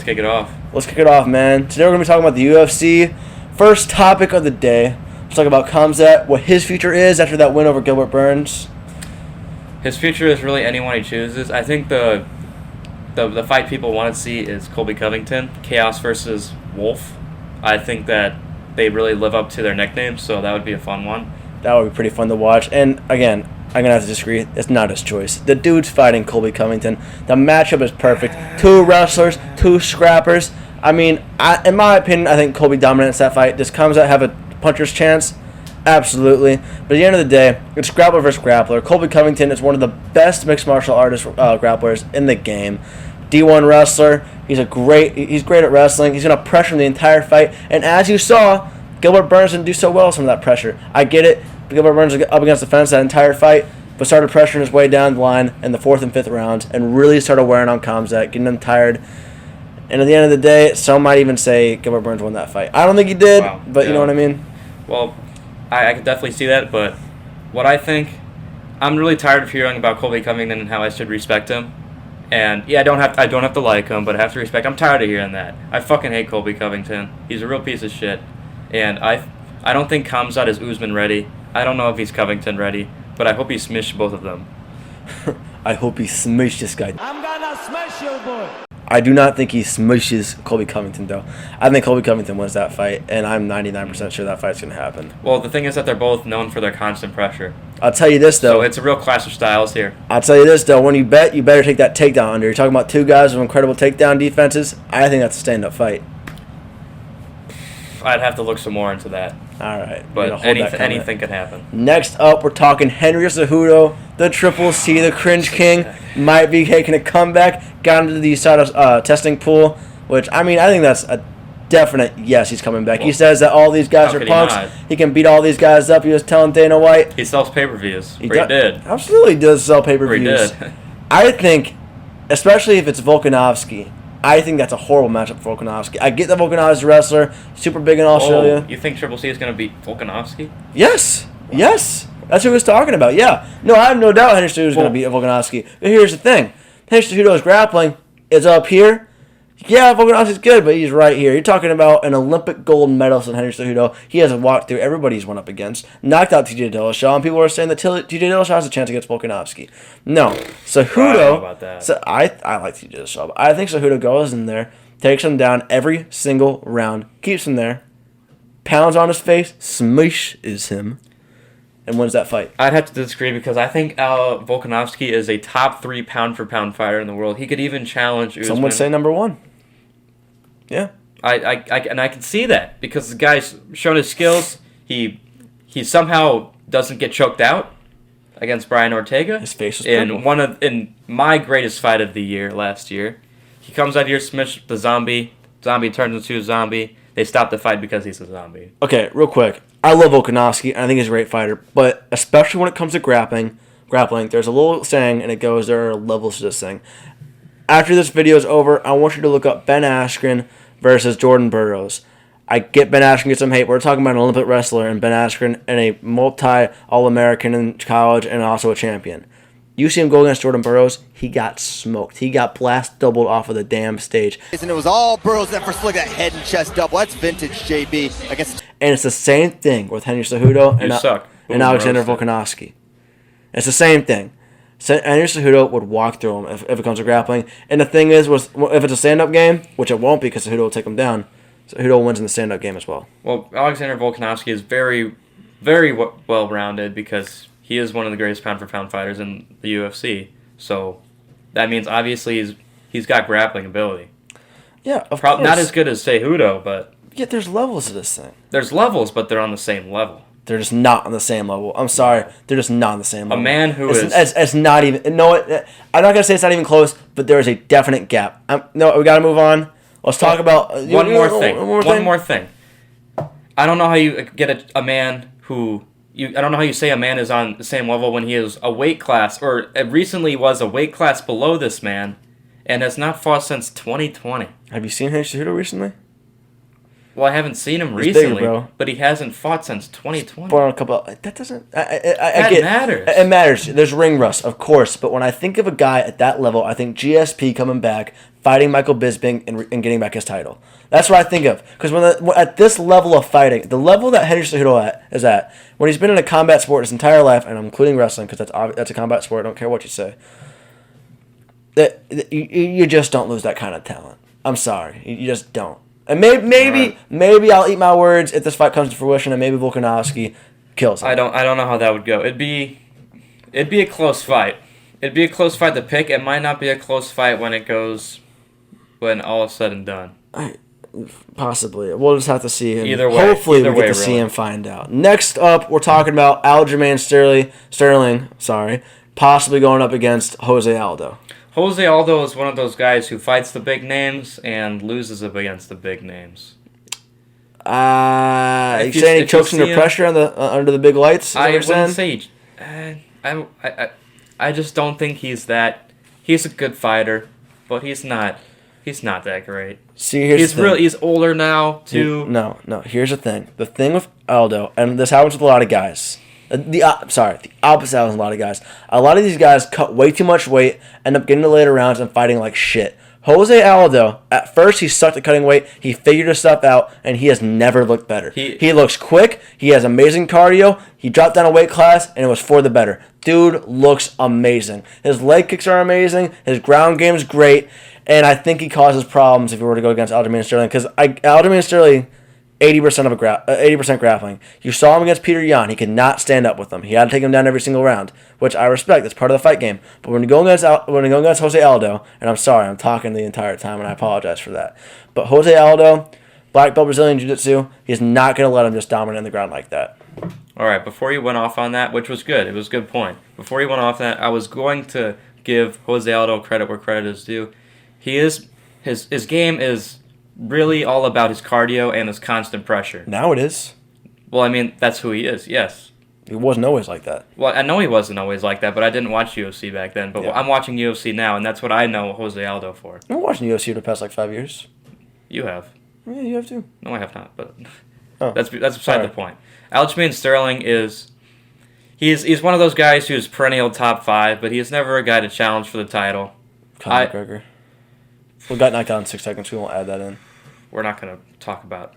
let's kick it off. Let's kick it off, man. Today we're going to be talking about the UFC. First topic of the day. Let's talk about Khamzat, what his future is after that win over Gilbert Burns. His future is really anyone he chooses. I think the fight people want to see is Colby Covington, Chaos versus Wolf. I think that they really live up to their nicknames, so that would be a fun one. That would be pretty fun to watch. And again, I'm going to have to disagree. It's not his choice. The dude's fighting Colby Covington. The matchup is perfect. Two wrestlers, two scrappers. I mean, in my opinion, I think Colby dominates that fight. Does Khamzat have a puncher's chance? Absolutely. But at the end of the day, it's grappler versus grappler. Colby Covington is one of the best mixed martial artist grapplers in the game. D1 wrestler. He's great at wrestling. He's going to pressure him the entire fight. And as you saw, Gilbert Burns didn't do so well with some of that pressure. I get it. Gilbert Burns was up against the fence that entire fight, but started pressuring his way down the line in the 4th and 5th rounds and really started wearing on Khamzat, getting him tired. And at the end of the day, some might even say Gilbert Burns won that fight. I don't think he did, but you know what I mean? Well, I could definitely see that, but what I think, I'm really tired of hearing about Colby Covington and how I should respect him. And yeah, I don't have to like him, but I have to respect. I'm tired of hearing that. I fucking hate Colby Covington. He's a real piece of shit. And I don't think Khamzat is Usman ready. I don't know if he's Covington ready, but I hope he smashed both of them. I hope he smashed this guy. I'm gonna smash you, boy. I do not think he smushes Colby Covington, though. I think Colby Covington wins that fight, and I'm 99% sure that fight's going to happen. Well, the thing is that they're both known for their constant pressure. I'll tell you this, though. So it's a real clash of styles here. I'll tell you this, though. When you bet, you better take that takedown under. You're talking about two guys with incredible takedown defenses. I think that's a stand-up fight. I'd have to look some more into that. All right. But anything could happen. Next up, we're talking Henry Cejudo, the Triple C, the Cringe King, might be taking a comeback. Got into the testing pool, which, I mean, I think that's a definite yes, he's coming back. He says that all these guys are punks. He can beat all these guys up. He was telling Dana White. He sells pay-per-views. He did. Absolutely does sell pay-per-views. He did. I think, especially if it's Volkonovski, I think that's a horrible matchup for Volkonovski. I get that Volkonovski's a wrestler, super big in Australia. You think Triple C is going to beat Volkonovski? Yes. Yes. That's who he was talking about. Yeah. No, I have no doubt Henry Cejudo is going to beat Volkonovski. But here's the thing. Henry Cejudo's grappling is up here. Yeah, Volkanovski's good, but he's right here. You're talking about an Olympic gold medalist in Henry Cejudo. He hasn't walked through everybody he's went up against. Knocked out TJ Dillashaw, and people are saying that TJ Dillashaw has a chance against Volkanovski. No. Cejudo... So I like TJ Dillashaw, but I think Cejudo goes in there, takes him down every single round, keeps him there, pounds on his face, smashes him, and wins that fight. I'd have to disagree because I think Volkanovski is a top 3 pound-for-pound fighter in the world. He could even challenge Usman. Some would say number 1. Yeah. I can see that because the guy's shown his skills. He somehow doesn't get choked out against Brian Ortega. His face was purple. In my greatest fight of the year last year. He comes out here, smashes the zombie. Zombie turns into a zombie. They stop the fight because he's a zombie. Okay, real quick. I love Volkanovski, and I think he's a great fighter, but especially when it comes to grappling, there's a little saying, and it goes, there are levels to this thing. After this video is over, I want you to look up Ben Askren versus Jordan Burroughs. I get Ben Askren gets some hate. We're talking about an Olympic wrestler and Ben Askren and a multi-All-American in college and also a champion. You see him go against Jordan Burroughs, he got smoked. He got blast doubled off of the damn stage. And it was all Burroughs that first look at that head and chest double. That's vintage JB. And it's the same thing with Henry Cejudo and Alexander Volkanovski. It's the same thing. Henry Cejudo would walk through him if it comes to grappling. And the thing is, if it's a stand-up game, which it won't be because Cejudo will take him down, Cejudo wins in the stand-up game as well. Well, Alexander Volkanovski is very, very well-rounded because he is one of the greatest pound-for-pound fighters in the UFC. So that means obviously he's got grappling ability. Yeah, of course. Not as good as Cejudo, but... Yeah, there's levels to this thing. There's levels, but they're on the same level. They're just not on the same level. I'm sorry. They're just not on the same level. A man who It's not even... No, I'm not going to say it's not even close, but there is a definite gap. No, we got to move on. Let's talk about... One more thing. I don't know how you get a man who... I don't know how you say a man is on the same level when he is a weight class, or recently was a weight class below this man, and has not fought since 2020. Have you seen Henry Cejudo recently? Well, I haven't seen him recently, bigger, but he hasn't fought since 2020. But on a couple, that doesn't. That matters. It matters. There's ring rust, of course, but when I think of a guy at that level, I think GSP coming back, fighting Michael Bisping and getting back his title. That's what I think of. Because at this level of fighting, the level that Henry Cejudo is at, when he's been in a combat sport his entire life, and I'm including wrestling because that's a combat sport, I don't care what you say, that you just don't lose that kind of talent. I'm sorry. You just don't. And maybe I'll eat my words if this fight comes to fruition, and maybe Volkonovski kills him. I don't know how that would go. It'd be a close fight. It'd be a close fight to pick. It might not be a close fight when all is said and done. Possibly. We'll just have to see him. Either way. Hopefully we get to see him find out. Next up, we're talking about Aljamain Sterling, possibly going up against Jose Aldo. Jose Aldo is one of those guys who fights the big names and loses up against the big names. You saying he chokes under pressure under the big lights? I wouldn't say. I just don't think he's that. He's a good fighter, but he's not that great. See, here's the thing. He's older now too. No. Here's the thing. The thing with Aldo, and this happens with a lot of guys. The opposite happens with a lot of guys. A lot of these guys cut way too much weight, end up getting to later rounds and fighting like shit. Jose Aldo, at first he sucked at cutting weight, he figured his stuff out, and he has never looked better. He looks quick, he has amazing cardio, he dropped down a weight class, and it was for the better. Dude looks amazing. His leg kicks are amazing, his ground game is great, and I think he causes problems if he were to go against Aljamain Sterling, because Aljamain Sterling, 80% grappling. You saw him against Peter Yan. He could not stand up with him. He had to take him down every single round, which I respect. That's part of the fight game. But when you go against Jose Aldo, and I'm sorry, I'm talking the entire time, and I apologize for that. But Jose Aldo, black belt Brazilian Jiu-Jitsu, he's not going to let him just dominate on the ground like that. All right, before you went off on that, which was good, it was a good point. Before you went off on that, I was going to give Jose Aldo credit where credit is due. His game is really all about his cardio and his constant pressure. Now it is. Well, I mean, that's who he is, yes. He wasn't always like that. Well, I know he wasn't always like that, but I didn't watch UFC back then. But I'm watching UFC now, and that's what I know Jose Aldo for. I've been watching UFC for the past 5 years. You have. Yeah, you have too. No, I have not, but that's beside the point. Aljamain Sterling is... He's one of those guys who's perennial top 5, but he's never a guy to challenge for the title. Conor McGregor. We got knocked out in 6 seconds. We won't add that in. We're not going to talk about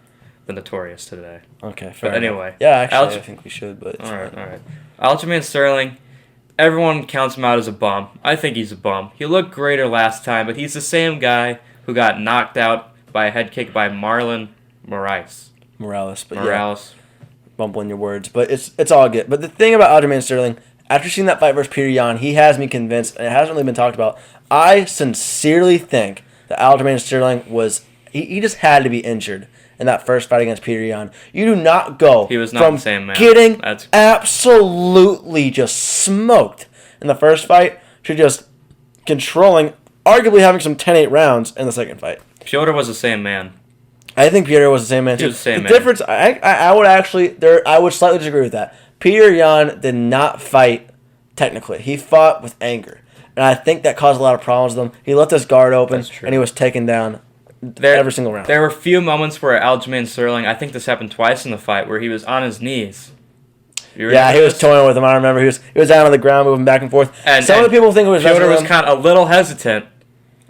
the Notorious today. Okay, fair But enough. anyway. Yeah, actually, I think we should, but... All right. Aljamain Sterling, everyone counts him out as a bum. I think he's a bum. He looked greater last time, but he's the same guy who got knocked out by a head kick by Marlon Moraes. Morales. Yeah. Bumbling your words, but it's all good. But the thing about Aljamain Sterling, after seeing that fight versus Peter Yan, he has me convinced, and it hasn't really been talked about. I sincerely think that Aljamain Sterling was... He just had to be injured in that first fight against Peter Yan. You do not go he was not from the same man. Getting absolutely just smoked in the first fight to just controlling, arguably having some 10-8 rounds in the second fight. Piotr was the same man. I think Peter was the same man too. He was the same man. Difference, I would slightly disagree with that. Peter Yan did not fight technically. He fought with anger. And I think that caused a lot of problems with him. He left his guard open, and he was taken down every single round. There were a few moments where Aljamain Sterling, I think this happened twice in the fight, where he was on his knees. Yeah, he was toying with him. I remember he was down on the ground, moving back and forth. Some of the people think it was Piotr was kind of a little hesitant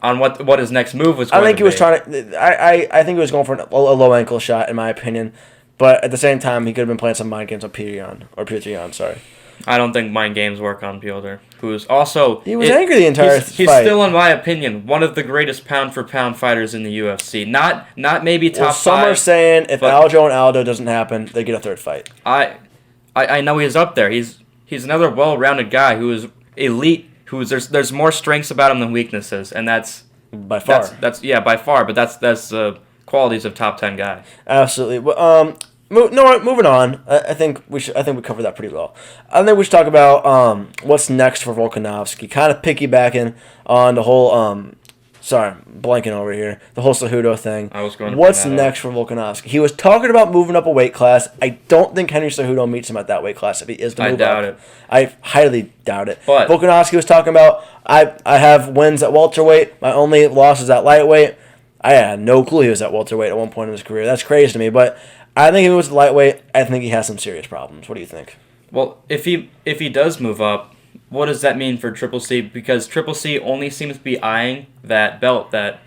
on what his next move was going to be. I think he was trying to... I think he was going for a low ankle shot, in my opinion. But at the same time, he could have been playing some mind games on Peter Yan, sorry. I don't think mind games work on Piotr, who is also... He was angry the entire fight. He's still, in my opinion, one of the greatest pound-for-pound fighters in the UFC. Not maybe top 5. Some are saying if Aljo and Aldo doesn't happen, they get a third fight. I know he's up there. He's another well-rounded guy who is elite. There's more strengths about him than weaknesses, and that's by far. By far. But that's qualities of top 10 guy. Absolutely. Moving on. I think we covered that pretty well. I think we should talk about what's next for Volkonovski. Kind of piggybacking on the whole blanking over here. The whole Cejudo thing. I was going to What's next for Volkonovski? He was talking about moving up a weight class. I don't think Henry Cejudo meets him at that weight class if he is to move up. I doubt it. I highly doubt it. But Volkonovski was talking about, I have wins at welterweight. My only loss is at lightweight. I had no clue he was at welterweight at one point in his career. That's crazy to me. But I think if he was lightweight, I think he has some serious problems. What do you think? Well, if he does move up, what does that mean for Triple C? Because Triple C only seems to be eyeing that belt that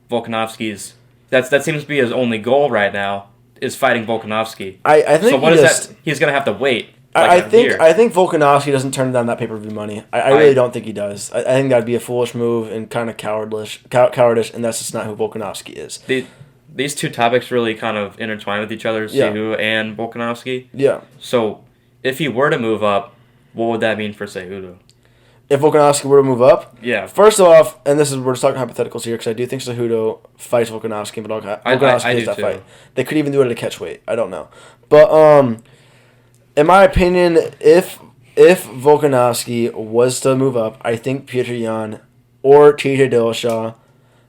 Volkonovski's. That seems to be his only goal right now, is fighting Volkonovski. I think so. What is that? He's going to have to wait. I think Volkonovski doesn't turn down that pay-per-view money. I really don't think he does. I think that'd be a foolish move and kind of cowardice, and that's just not who Volkonovski is. These two topics really kind of intertwine with each other, Cejudo and Volkonovski. Yeah. So, if he were to move up, what would that mean for Cejudo? If Volkonovski were to move up? Yeah. First off, and we're just talking hypotheticals here, because I do think Cejudo fights Volkonovski, but Volkonovski is that too. fight. They could even do it at a catch weight. I don't know. But, in my opinion, if Volkonovski was to move up, I think Peter Yan or TJ Dillashaw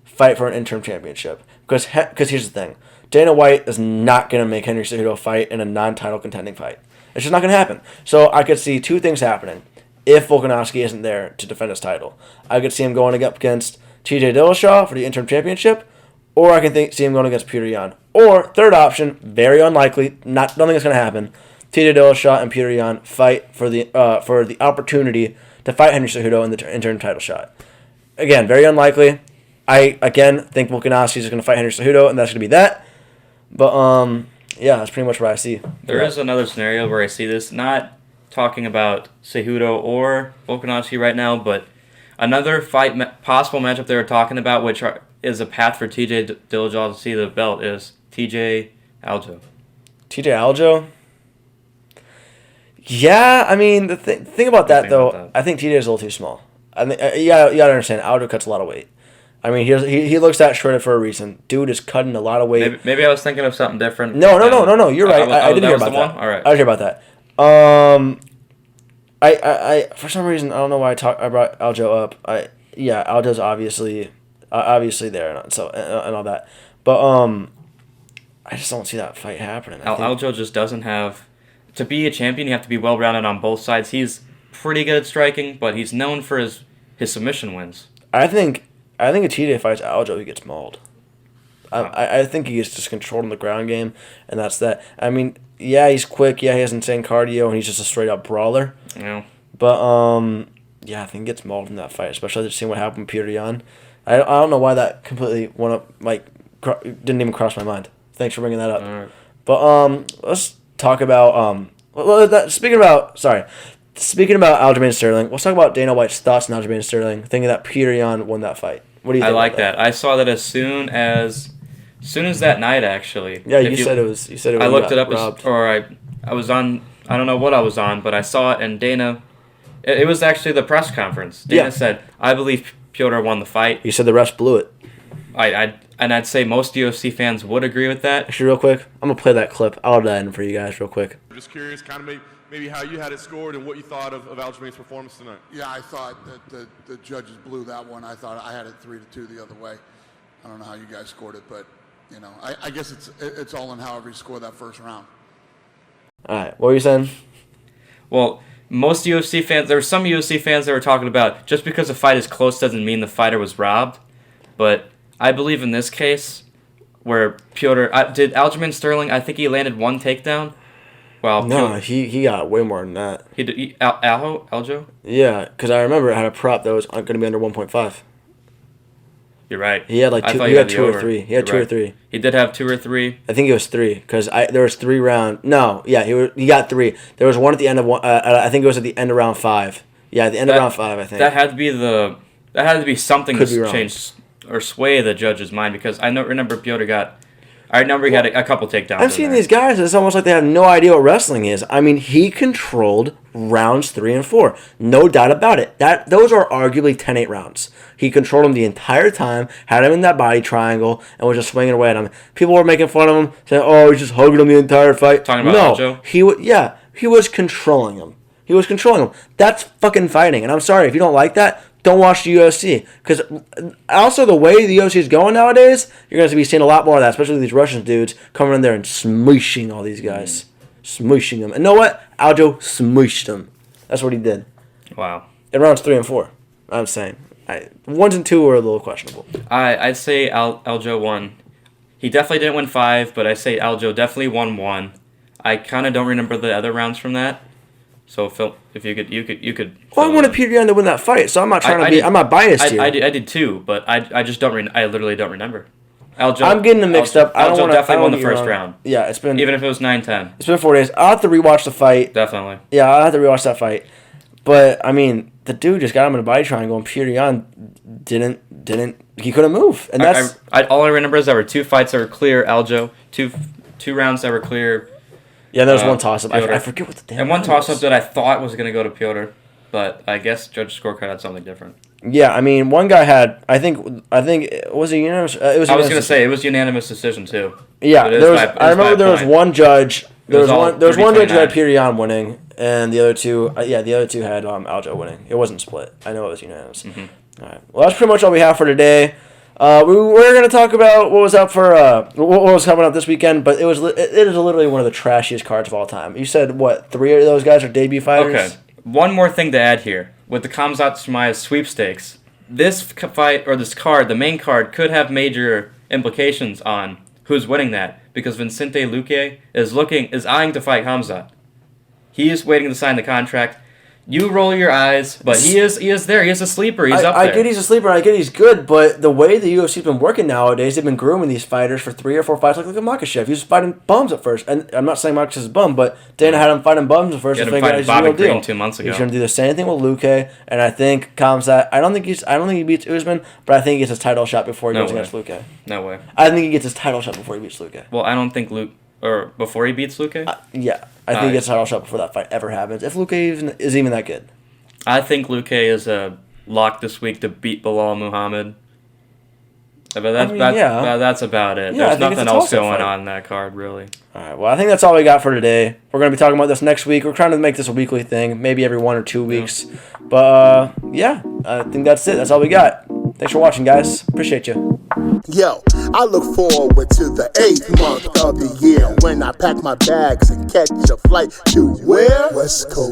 fight for an interim championship. Because here's the thing. Dana White is not going to make Henry Cejudo fight in a non-title contending fight. It's just not going to happen. So I could see two things happening if Volkonovski isn't there to defend his title. I could see him going up against TJ Dillashaw for the interim championship, or I can see him going against Peter Yan. Or, third option, very unlikely, don't think it's going to happen, TJ Dillashaw and Peter Yan fight for the opportunity to fight Henry Cejudo in the interim title shot. Again, very unlikely. I, again, think Volkanovski is going to fight Henry Cejudo, and that's going to be that. But, yeah, that's pretty much what I see. There is another scenario where I see this, not talking about Cejudo or Volkanovski right now, but another possible matchup they were talking about, which is a path for TJ Dillashaw to see the belt, is TJ Aljo. TJ Aljo? Yeah, I mean, the thing about that, though, I think TJ is a little too small. I mean, you gotta understand, Aljo cuts a lot of weight. I mean, he looks that shredded for a reason. Dude is cutting a lot of weight. Maybe I was thinking of something different. No. You're right. I did hear about that. All right. I did hear about that. I for some reason I don't know why I brought Aljo up. Aljo's obviously there and all that. But I just don't see that fight happening. Aljo just doesn't have. To be a champion, you have to be well-rounded on both sides. He's pretty good at striking, but he's known for his submission wins. I think if TJ fights Aljo, he gets mauled. I think he gets just controlled in the ground game, and that's that. I mean, yeah, he's quick. Yeah, he has insane cardio, and he's just a straight-up brawler. Yeah. But, yeah, I think he gets mauled in that fight, especially seeing what happened with Peter Yan. I don't know why that completely went up, didn't even cross my mind. Thanks for bringing that up. All right. But, let's talk about, speaking about Aljamain Sterling, let's talk about Dana White's thoughts on Aljamain Sterling, thinking that Peter Yan won that fight. What do you think? I like that. I saw that as soon as that night, actually. Yeah, you said it was. I looked it up, I was on. I don't know what I was on, but I saw it, and Dana. It was actually the press conference. Dana said, "I believe Piotr won the fight." He said the refs blew it. I'd say most UFC fans would agree with that. Actually, real quick, I'm gonna play that clip. I'll add that in for you guys, real quick. I'm just curious, kind of maybe how you had it scored and what you thought of Aljamain's performance tonight. Yeah, I thought that the judges blew that one. I thought I had it 3-2 the other way. I don't know how you guys scored it, but I guess it's all in however you score that first round. All right, what were you saying? Well, most UFC fans, there were some UFC fans that were talking about just because a fight is close doesn't mean the fighter was robbed. But I believe in this case, where Piotr did Aljamain Sterling, I think he landed one takedown. Well, no, he got way more than that. He did Aljo? Yeah, because I remember it had a prop that was going to be under 1.5. You're right. He had he had two or three. He had two or three. He did have 2 or 3. I think it was 3 because there was 3 rounds. No, yeah, he got 3. There was one at the end of one. I think it was at the end of round 5. Yeah, at the end of round 5, I think. That had to be something to change or sway the judge's mind, because I remember Piotr he had a couple takedowns. I've seen these guys, it's almost like they have no idea what wrestling is. I mean, he controlled rounds 3 and 4. No doubt about it. Those are arguably 10-8 rounds. He controlled them the entire time, had him in that body triangle, and was just swinging away at him. People were making fun of him, saying, "Oh, he's just hugging him the entire fight." Talking about Aljo? He was controlling him. That's fucking fighting. And I'm sorry, if you don't like that, don't watch the UFC. Because also the way the UFC is going nowadays, you're going to be seeing a lot more of that, especially these Russian dudes coming in there and smooshing all these guys. Smooshing them. And you know what? Aljo smooshed them. That's what he did. Wow. In rounds 3 and 4, I'm saying. 1s and 2 were a little questionable. I'd say Aljo won. He definitely didn't win 5, but I say Aljo definitely won 1. I kind of don't remember the other rounds from that. So Phil, if you could. Well, I wanted Peter Yan to win that fight, so I'm not trying to be. I'm not biased here. I did too, but I just don't. I literally don't remember. Aljo, I'm getting them mixed up. Aljo definitely won the first round. Yeah, it's been even if it was 9-10. It's been 4 days. I'll have to rewatch the fight. Definitely. Yeah, I'll have to rewatch that fight. But I mean, the dude just got him in a body triangle, and Peter Yan didn't. He couldn't move, and that's all I remember is there were 2 fights that were clear. Aljo, two rounds that were clear. Yeah, there was one toss up. I forget what the damn. And one toss up that I thought was going to go to Piotr, but I guess Judge Scorecard had something different. Yeah, I mean, one guy had. I think was it unanimous? It was. I was going to say it was unanimous decision too. Yeah, I remember there was one judge. There was one judge who had Peter Yan winning, and the other two. The other two had Aljo winning. It wasn't split. I know it was unanimous. Mm-hmm. All right. Well, that's pretty much all we have for today. We're going to talk about what was up for what was coming up this weekend, but it is literally one of the trashiest cards of all time. You said what? 3 of those guys are debut fighters. Okay. One more thing to add here with the Khamzat Chimaev sweepstakes. This fight or this card, the main card, could have major implications on who's winning that because Vicente Luque is eyeing to fight Khamzat. He is waiting to sign the contract. You roll your eyes, but he is there. He is a sleeper. He's up there. I get he's a sleeper. I get he's good, but the way the UFC's been working nowadays, they've been grooming these fighters for 3 or 4 fights. Look at Makhachev. He was fighting bums at first, and I'm not saying Makachev's a bum, but Dana had him fighting bums at first. He had him fighting Bobby Green 2 months ago. He's going to do the same thing with Luque, and I think Khamzat. I don't think he beats Usman, but I think he gets his title shot before he goes against Luque. No way. I think he gets his title shot before he beats Luque. Well, I don't think before he beats Luque. Yeah, I think he gets a title shot before that fight ever happens. If Luque is even that good. I think Luque is a lock this week to beat Bilal Muhammad. But that's about it. Yeah, There's nothing else going on in that card, really. All right, well, I think that's all we got for today. We're going to be talking about this next week. We're trying to make this a weekly thing, maybe every 1 or 2 weeks. But, I think that's it. That's all we got. Thanks for watching, guys. Appreciate you. Yo, I look forward to the 8th month of the year when I pack my bags and catch a flight to where? West Coast.